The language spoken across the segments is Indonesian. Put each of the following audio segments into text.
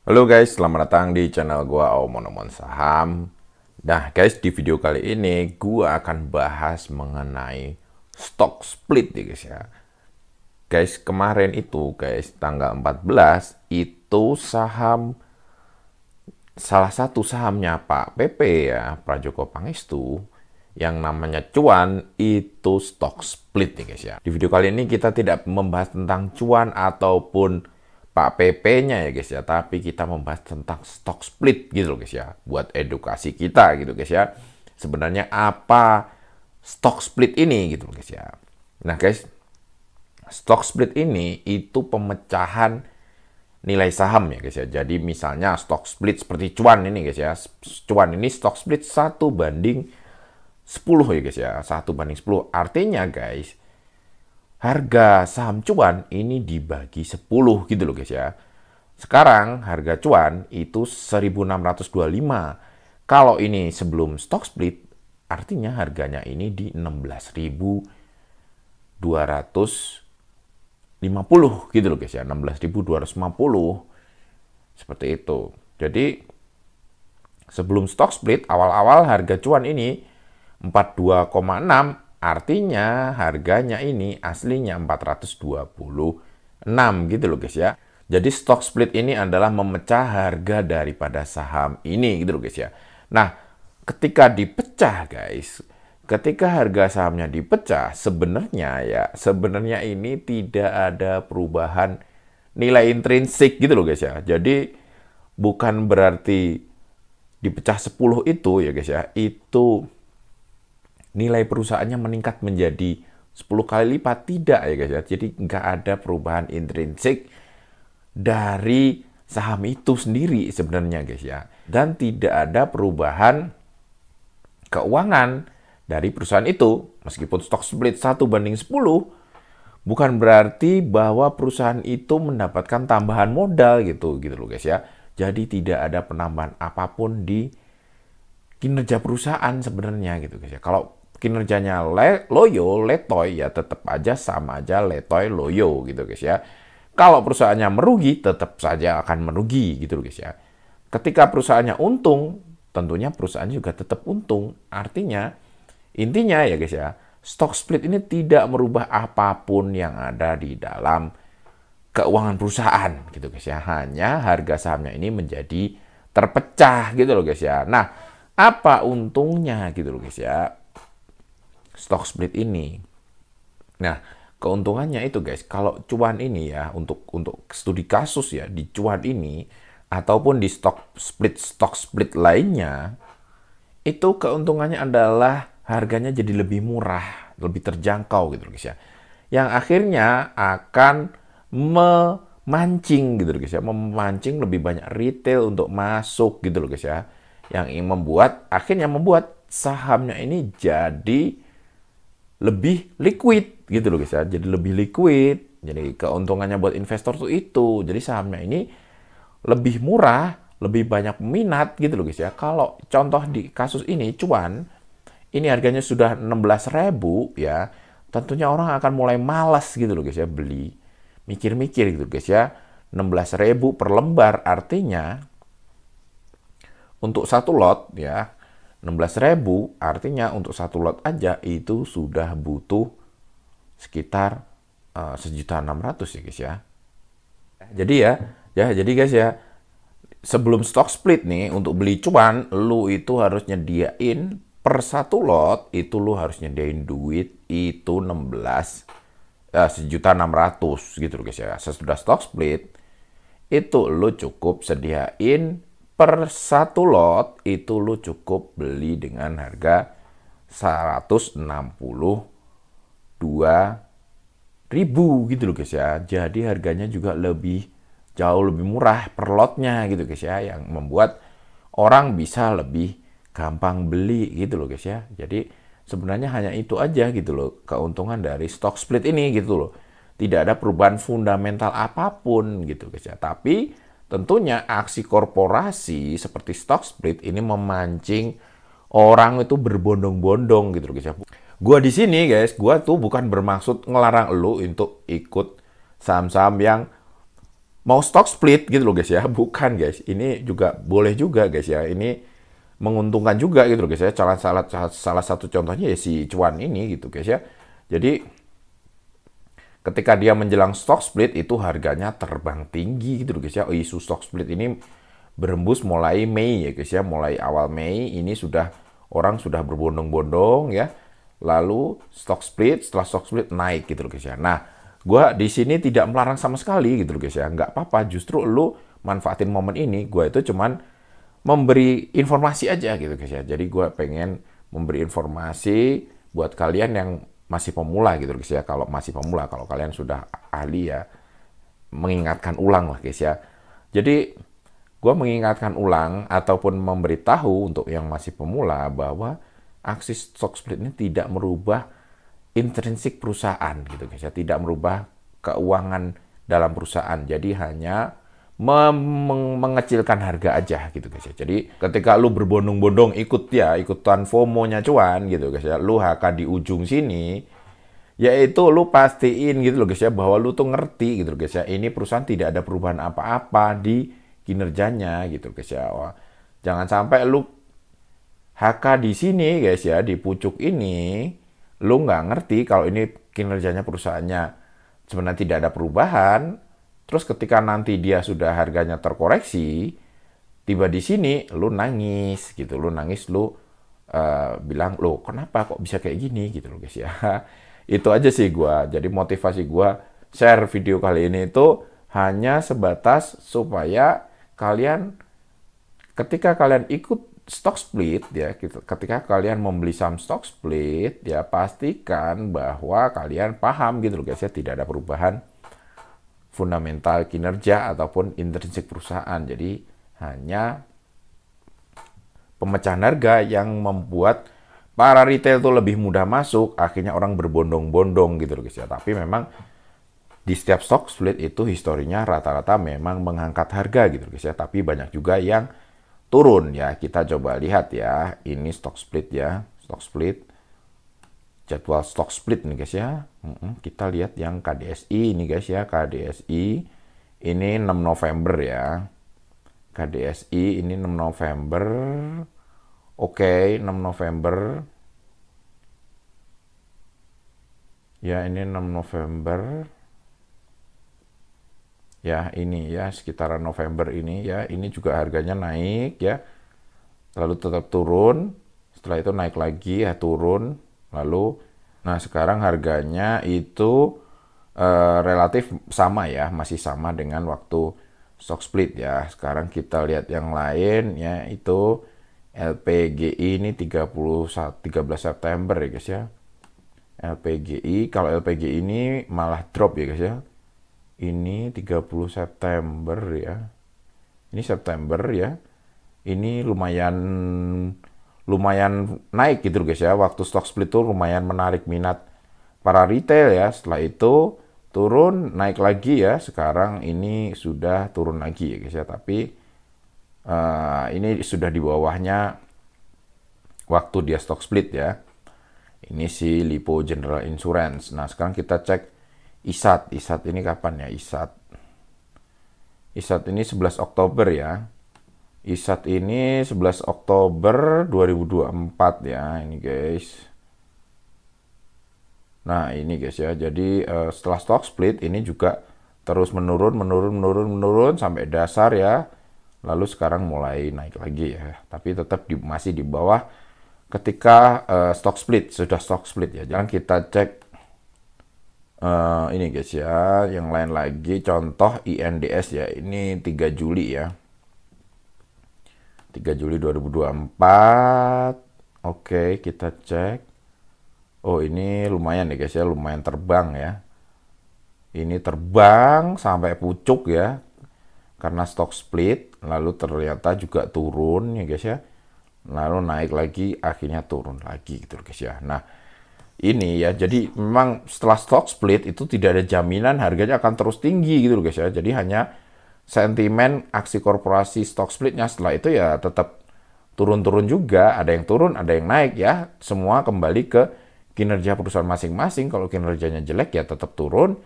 Halo guys, selamat datang di channel gua Omon Saham. Nah guys, di video kali ini gua akan bahas mengenai stock split ya guys ya. Guys, kemarin itu guys, tanggal 14 itu salah satu sahamnya Pak PP ya, Prajogo Pangestu yang namanya cuan itu stock split nih guys ya. Di video kali ini kita tidak membahas tentang cuan ataupun Pak PP-nya ya guys ya, tapi kita membahas tentang stock split gitu loh guys ya, buat edukasi kita gitu guys ya. Sebenarnya apa stock split ini gitu loh guys ya. Nah guys, stock split ini itu pemecahan nilai saham ya guys ya. Jadi misalnya stock split seperti cuan ini guys ya. Cuan ini stock split 1/10 ya guys ya. 1/10. Artinya guys, harga saham cuan ini dibagi 10 gitu loh guys ya. Sekarang harga cuan itu 1625. Kalau ini sebelum stock split, artinya harganya ini di 16.250 gitu loh guys ya. 16.250 seperti itu. Jadi sebelum stock split awal-awal harga cuan ini 42,6, artinya harganya ini aslinya 426 gitu loh guys ya. Jadi stock split ini adalah memecah harga daripada saham ini gitu loh guys ya. Nah, ketika dipecah guys, ketika harga sahamnya dipecah, sebenarnya ini tidak ada perubahan nilai intrinsik gitu loh guys ya. Jadi bukan berarti dipecah 10 itu ya guys ya, itu nilai perusahaannya meningkat menjadi 10 kali lipat. Tidak ya guys ya. Jadi nggak ada perubahan intrinsik dari saham itu sendiri sebenarnya guys ya. Dan tidak ada perubahan keuangan dari perusahaan itu. Meskipun stock split 1/10, bukan berarti bahwa perusahaan itu mendapatkan tambahan modal gitu loh guys ya. Jadi tidak ada penambahan apapun di kinerja perusahaan sebenarnya gitu guys ya. Kalau kinerjanya loyo, letoy ya tetap aja sama aja letoy loyo gitu guys ya. Kalau perusahaannya merugi tetap saja akan merugi gitu loh guys ya. Ketika perusahaannya untung, tentunya perusahaan juga tetap untung. Artinya intinya ya guys ya, stock split ini tidak merubah apapun yang ada di dalam keuangan perusahaan gitu guys ya. Hanya harga sahamnya ini menjadi terpecah gitu loh guys ya. Nah, apa untungnya gitu loh guys ya stock split ini? Nah, keuntungannya itu guys, kalau cuan ini ya untuk studi kasus ya di cuan ini ataupun di stock split lainnya, itu keuntungannya adalah harganya jadi lebih murah, lebih terjangkau gitu loh guys ya. Yang akhirnya akan memancing gitu loh guys ya, memancing lebih banyak retail untuk masuk gitu loh guys ya. Yang akhirnya membuat sahamnya ini jadi lebih liquid gitu loh guys ya. Jadi lebih liquid. Jadi keuntungannya buat investor tuh itu. Jadi sahamnya ini lebih murah, lebih banyak minat gitu loh guys ya. Kalau contoh di kasus ini cuan, ini harganya sudah 16.000 ya. Tentunya orang akan mulai malas gitu loh guys ya beli. Mikir-mikir gitu guys ya. 16.000 per lembar artinya untuk satu lot ya 16.000 artinya untuk satu lot aja itu sudah butuh sekitar 1.600.000 ya guys ya. Jadi guys ya, sebelum stock split nih untuk beli cuan, lu itu harus nyediain per satu lot itu lu harus nyediain duit itu 1.600.000 gitu loh guys ya. Sesudah stock split itu lu cukup sediain per satu lot itu lu cukup beli dengan harga 162.000 gitu loh guys ya. Jadi harganya juga jauh lebih murah per lotnya gitu guys ya, yang membuat orang bisa lebih gampang beli gitu loh guys ya. Jadi sebenarnya hanya itu aja gitu loh keuntungan dari stock split ini gitu loh. Tidak ada perubahan fundamental apapun gitu guys ya. Tapi tentunya aksi korporasi seperti stock split ini memancing orang itu berbondong-bondong gitu guys ya. Gua di sini guys, gua tuh bukan bermaksud ngelarang lu untuk ikut saham-saham yang mau stock split gitu loh guys ya. Bukan guys, ini juga boleh juga guys ya. Ini menguntungkan juga gitu loh guys ya. Salah satu contohnya ya si cuan ini gitu guys ya. Jadi ketika dia menjelang stock split itu harganya terbang tinggi gitu loh guys ya. Isu stock split ini berembus mulai Mei ya guys ya. Mulai awal Mei ini orang sudah berbondong-bondong ya. Lalu stock split, setelah stock split naik gitu loh guys ya. Nah, gua di sini tidak melarang sama sekali gitu loh guys ya. Nggak apa-apa, justru lu manfaatin momen ini. Gua itu cuman memberi informasi aja gitu guys ya. Jadi gua pengen memberi informasi buat kalian yang masih pemula gitu guys ya. Kalau masih pemula, kalau kalian sudah ahli ya, mengingatkan ulang lah guys ya. Jadi gue mengingatkan ulang ataupun memberitahu untuk yang masih pemula bahwa aksi stock split ini tidak merubah intrinsik perusahaan gitu guys ya, tidak merubah keuangan dalam perusahaan. Jadi hanya mengecilkan harga aja gitu guys ya. Jadi ketika lu berbondong-bondong ikutan FOMO-nya cuan gitu guys ya, lu HK di ujung sini, yaitu lu pastiin gitu loh guys ya bahwa lu tuh ngerti gitu loh guys ya, ini perusahaan tidak ada perubahan apa-apa di kinerjanya gitu guys ya. Wah, jangan sampai lu HK di sini guys ya, di pucuk ini lu nggak ngerti kalau ini kinerjanya perusahaannya sebenarnya tidak ada perubahan. Terus ketika nanti dia sudah harganya terkoreksi, tiba di sini lu nangis gitu, lu bilang, "Loh, kenapa kok bisa kayak gini?" gitu loh guys ya. Itu aja sih gua. Jadi motivasi gua share video kali ini itu hanya sebatas supaya kalian ketika kalian ikut stock split ya, ketika kalian membeli saham stock split ya, pastikan bahwa kalian paham gitu loh guys ya, tidak ada perubahan fundamental kinerja ataupun intrinsik perusahaan. Jadi hanya pemecahan harga yang membuat para retail tuh lebih mudah masuk, akhirnya orang berbondong-bondong gitu loh guys ya. Tapi memang di setiap stock split itu historinya rata-rata memang mengangkat harga gitu guys ya, tapi banyak juga yang turun ya. Kita coba lihat ya, ini stock split ya, stock split, jadwal stock split nih guys ya. Kita lihat yang KDSI ini guys ya, KDSI ini 6 November ya, KDSI ini 6 November, oke 6 November ya, ini 6 November ya, ini ya sekitaran November ini ya, ini juga harganya naik ya, lalu tetap turun, setelah itu naik lagi ya, turun, lalu nah sekarang harganya itu relatif sama ya, masih sama dengan waktu stock split ya. Sekarang kita lihat yang lain ya, itu LPGI ini 13 September ya guys ya. LPGI, kalau LPGI ini malah drop ya guys ya. Ini 30 September ya. Ini September ya. Ini lumayan naik gitu guys ya. Waktu stock split itu lumayan menarik minat para retail ya. Setelah itu turun, naik lagi ya. Sekarang ini sudah turun lagi ya guys ya. Tapi ini sudah di bawahnya waktu dia stock split ya. Ini si Lipo General Insurance. Nah, sekarang kita cek ISAT. ISAT ini kapan ya? ISAT ini 11 Oktober ya. ISAT ini 11 Oktober 2024 ya, ini guys. Nah, ini guys ya. Jadi setelah stock split ini juga terus menurun sampai dasar ya. Lalu sekarang mulai naik lagi ya. Tapi tetap masih di bawah ketika stock split, sudah stock split ya. Jangan kita cek ini guys ya, yang lain lagi, contoh INDS ya, ini 3 Juli ya, 3 Juli 2024. Oke, kita cek. Oh, ini lumayan ya guys ya, lumayan terbang ya. Ini terbang sampai pucuk ya, karena stock split, lalu ternyata juga turun ya guys ya, lalu naik lagi, akhirnya turun lagi gitu guys ya. Nah, ini ya, jadi memang setelah stock split itu tidak ada jaminan harganya akan terus tinggi gitu guys ya. Jadi hanya sentimen aksi korporasi stock splitnya, setelah itu ya tetap turun-turun juga, ada yang turun, ada yang naik ya. Semua kembali ke kinerja perusahaan masing-masing. Kalau kinerjanya jelek ya tetap turun,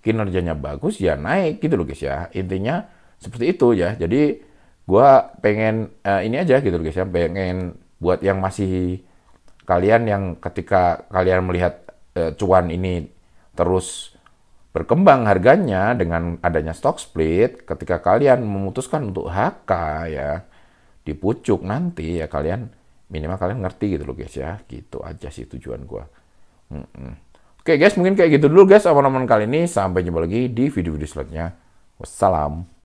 kinerjanya bagus ya naik gitu loh guys ya. Intinya seperti itu ya. Jadi gua pengen ini aja gitu loh guys ya, pengen buat yang masih kalian yang ketika kalian melihat cuan ini terus berkembang harganya dengan adanya stock split, ketika kalian memutuskan untuk HK ya di pucuk nanti ya kalian minimal kalian ngerti gitu loh guys ya. Gitu aja sih tujuan gua. Oke guys, mungkin kayak gitu dulu guys teman-teman kali ini. Sampai jumpa lagi di video-video selanjutnya. Wassalam.